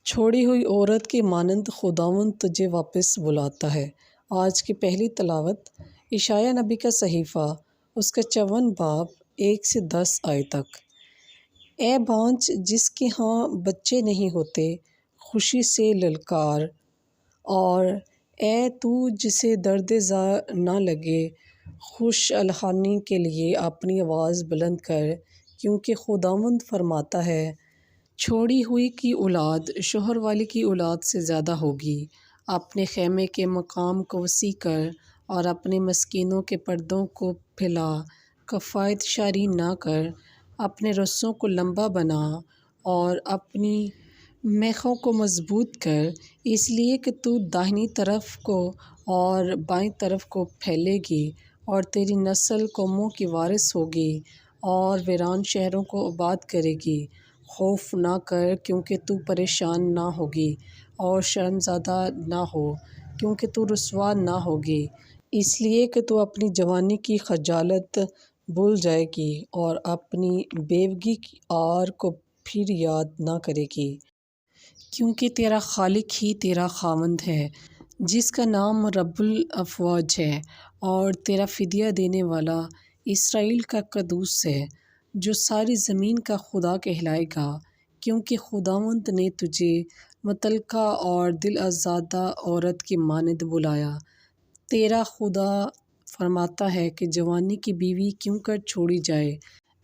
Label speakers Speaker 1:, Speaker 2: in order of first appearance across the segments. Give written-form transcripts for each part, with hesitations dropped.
Speaker 1: چھوڑی ہوئی عورت کے مانند خداوند تجھے واپس بلاتا ہے۔ آج کی پہلی تلاوت اشعیاء نبی کا صحیفہ، اس کا 54 باب 1 سے 10 آیت تک۔ اے بانجھ جس کے ہاں بچے نہیں ہوتے، خوشی سے للکار، اور اے تو جسے درد زا نہ لگے، خوش الحانی کے لیے اپنی آواز بلند کر، کیونکہ خداوند فرماتا ہے، چھوڑی ہوئی کی اولاد شوہر والی کی اولاد سے زیادہ ہوگی۔ اپنے خیمے کے مقام کو وسیع کر اور اپنے مسکینوں کے پردوں کو پھیلا، کفایت شاری نہ کر، اپنے رسوں کو لمبا بنا اور اپنی میخوں کو مضبوط کر، اس لیے کہ تو داہنی طرف کو اور بائیں طرف کو پھیلے گی اور تیری نسل قوموں کی وارث ہوگی اور ویران شہروں کو آباد کرے گی۔ خوف نہ کر کیونکہ تو پریشان نہ ہوگی، اور شرمزدہ نہ ہو کیونکہ تو رسوا نہ ہوگی، اس لیے کہ تو اپنی جوانی کی خجالت بھول جائے گی اور اپنی بیوگی کی عار کو پھر یاد نہ کرے گی۔ کیونکہ تیرا خالق ہی تیرا خاوند ہے، جس کا نام رب الافواج ہے، اور تیرا فدیہ دینے والا اسرائیل کا قدوس ہے، جو ساری زمین کا خدا کہلائے گا۔ کیونکہ خداوند نے تجھے مطلقہ اور دل آزادہ عورت کی مانند بلایا۔ تیرا خدا فرماتا ہے کہ جوانی کی بیوی کیوں کر چھوڑی جائے۔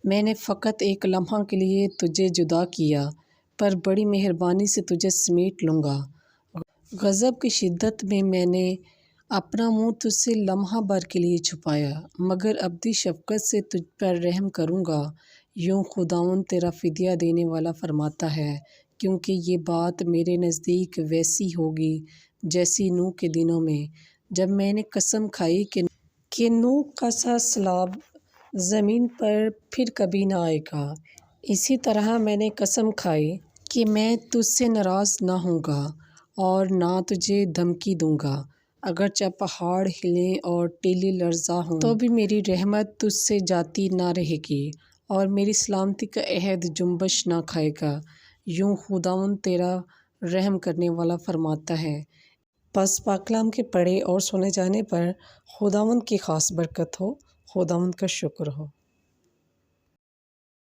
Speaker 1: میں نے فقط ایک لمحہ کے لیے تجھے جدا کیا، پر بڑی مہربانی سے تجھے سمیٹ لوں گا۔ غضب کی شدت میں نے اپنا منہ تجھ سے لمحہ بھر کے لیے چھپایا، مگر ابدی شفقت سے تجھ پر رحم کروں گا۔ یوں خداوند تیرا فدیہ دینے والا فرماتا ہے، کیونکہ یہ بات میرے نزدیک ویسی ہوگی جیسی نوح کے دنوں میں، جب میں نے قسم کھائی کہ نوح کا سا سیلاب زمین پر پھر کبھی نہ آئے گا۔ اسی طرح میں نے قسم کھائی کہ میں تجھ سے ناراض نہ ہوں گا اور نہ تجھے دھمکی دوں گا۔ اگرچہ پہاڑ ہلیں اور ٹیلے لرزاں ہوں تو بھی میری رحمت تجھ سے جاتی نہ رہے گی اور میری سلامتی کا عہد جنبش نہ کھائے گا۔ یوں خداوند تیرا رحم کرنے والا فرماتا ہے۔ پس پاک کلام کے پڑھے اور سنے جانے پر خداوند کی خاص برکت ہو۔ خداوند کا شکر ہو۔